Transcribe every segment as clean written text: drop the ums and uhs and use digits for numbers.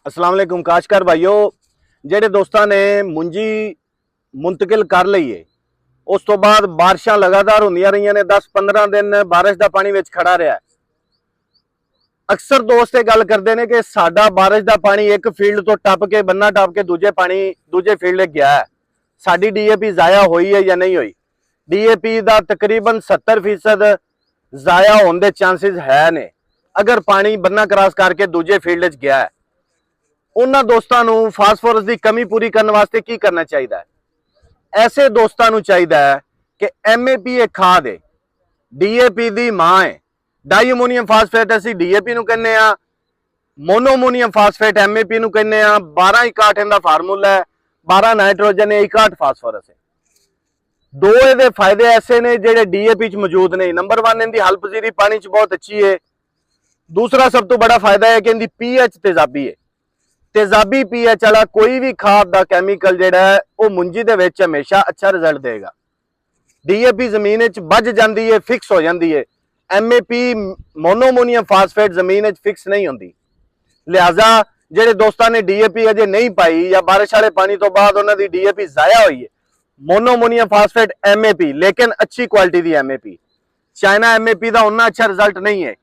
अस्सलाम वालेकुम काशकार भाईओ। ਜਿਹੜੇ ਦੋਸਤਾਂ ਨੇ ਮੁੰਜੀ ਮੁੰਤਕਿਲ ਕਰ ਲਈ ਏ, ਉਸ ਤੋਂ ਬਾਅਦ ਬਾਰਿਸ਼ਾਂ ਲਗਾਤਾਰ ਹੁੰਦੀਆਂ ਰਹੀਆਂ ਨੇ, 10-15 ਦਿਨ ਬਾਰਿਸ਼ ਦਾ ਪਾਣੀ ਵਿੱਚ ਖੜਾ ਰਿਹਾ। ਅਕਸਰ ਦੋਸਤ ਇਹ ਗੱਲ ਕਰਦੇ ਨੇ ਕਿ ਸਾਡਾ ਬਾਰਿਸ਼ ਦਾ ਪਾਣੀ ਇੱਕ ਫੀਲਡ ਤੋਂ ਟੱਪ ਕੇ ਬੰਨਾ ਟੱਪ ਕੇ ਦੂਜੇ ਫੀਲਡ ਵਿੱਚ ਗਿਆ ਹੈ, ਸਾਡੀ ਡੀਏਪੀ ਜ਼ਾਇਆ ਹੋਈ ਹੈ ਜਾਂ ਨਹੀਂ ਹੋਈ। ਡੀਏਪੀ ਦਾ ਤਕਰੀਬਨ 70% ਜ਼ਾਇਆ ਹੋਣ ਦੇ ਚਾਂਸਸ ਹੈ ਨੇ ਅਗਰ ਪਾਣੀ ਬੰਨਾ ਕ੍ਰਾਸ ਕਰਕੇ ਦੂਜੇ ਫੀਲਡ ਵਿੱਚ ਗਿਆ ਹੈ। ਉਹਨਾਂ ਦੋਸਤਾਂ ਨੂੰ ਫਾਸਫੋਰਸ ਦੀ ਕਮੀ ਪੂਰੀ ਕਰਨ ਵਾਸਤੇ ਕੀ ਕਰਨਾ ਚਾਹੀਦਾ ਹੈ? ਐਸੇ ਦੋਸਤਾਂ ਨੂੰ ਚਾਹੀਦਾ ਹੈ ਕਿ ਐਮਏਪੀ ਇੱਕ ਖਾਦ ਹੈ, ਡੀਏਪੀ ਦੀ ਮਾਂ ਹੈ। ਡਾਈ ਅਮੋਨੀਅਮ ਫਾਸਫੇਟ ਅਸੀਂ ਡੀਏਪੀ ਨੂੰ ਕਹਿੰਦੇ ਆ, ਮੋਨੋਅਮੋਨੀਅਮ ਫਾਸਫੇਟ ਐਮਏਪੀ ਨੂੰ ਕਹਿੰਦੇ ਆ। 12-61 ਇਹਦਾ ਫਾਰਮੂਲਾ ਹੈ, 12 ਨਾਈਟ੍ਰੋਜਨ ਹੈ, 61 ਫਾਸਫੋਰਸ ਹੈ। ਦੋ ਇਹਦੇ ਫਾਇਦੇ ਐਸੇ ਨੇ ਜਿਹੜੇ ਡੀਏਪੀ ਚ ਮੌਜੂਦ ਨਹੀਂ। ਨੰਬਰ 1 ਇਹਦੀ ਹਲ ਪਜ਼ੀਰੀ ਪਾਣੀ ਚ ਬਹੁਤ ਅੱਛੀ ਹੈ। ਦੂਸਰਾ ਸਭ ਤੋਂ ਬੜਾ ਫਾਇਦਾ ਹੈ ਕਿ ਇਹਦੀ ਪੀਐਚ ਤੇਜ਼ਾਬੀ ਹੈ। ਤੇਜ਼ਾਬੀ ਪੀਐਚ ਵਾਲਾ ਕੋਈ ਵੀ ਖਾਦ ਦਾ ਕੈਮੀਕਲ ਜਿਹੜਾ ਹੈ ਉਹ ਮੁੰਜੀ ਦੇ ਵਿੱਚ ਹਮੇਸ਼ਾ ਅੱਛਾ ਰਿਜ਼ਲਟ ਦੇਗਾ। ਡੀਏਪੀ ਜ਼ਮੀਨ ਵਿੱਚ ਵੱਜ ਜਾਂਦੀ ਹੈ, ਫਿਕਸ ਹੋ ਜਾਂਦੀ ਹੈ। ਐਮਏਪੀ ਮੋਨੋਅਮੋਨੀਅਮ ਫਾਸਫੇਟ ਜ਼ਮੀਨ ਵਿੱਚ ਫਿਕਸ ਨਹੀਂ ਹੁੰਦੀ। ਲਿਹਾਜ਼ਾ ਜਿਹੜੇ ਦੋਸਤਾਂ ਨੇ ਡੀਏਪੀ ਅਜੇ ਨਹੀਂ ਪਾਈ ਜਾਂ ਬਾਰਿਸ਼ ਵਾਲੇ ਪਾਣੀ ਤੋਂ ਬਾਅਦ ਉਹਨਾਂ ਦੀ ਡੀਏਪੀ ਜ਼ਾਇਆ ਹੋਈ ਹੈ, ਮੋਨੋਅਮੋਨੀਅਮ ਫਾਸਫੇਟ ਐਮਏਪੀ ਲੇਕਿन अच्छी क्वालिटी ਦੀ ਐਮਏਪੀ। ਚਾਈਨਾ ਐਮਏਪੀ ਦਾ ਉਨਾ ਅੱਛਾ ਰਿਜ਼ਲਟ ਨਹੀਂ ਹੈ।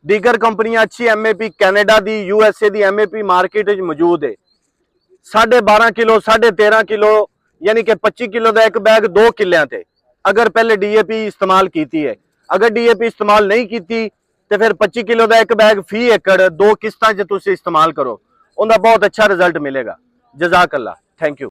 दीगर कंपनियां अच्छी एमएपी कैनेडा दी यूएसए दी एमएपी मार्केट में मौजूद है। 12.5 किलो 13.5 किलो यानी कि 25 किलो का एक बैग 2 किलियां ते अगर पहले डीएपी इस्तेमाल की है। अगर डीएपी इस्तेमाल नहीं की तो फिर 25 किलो का एक बैग फी एकड़ 2 किस्तां च तुसीं इस्तेमाल करो, उनका बहुत अच्छा रिजल्ट मिलेगा। जज़ाक अल्लाह, थैंक यू।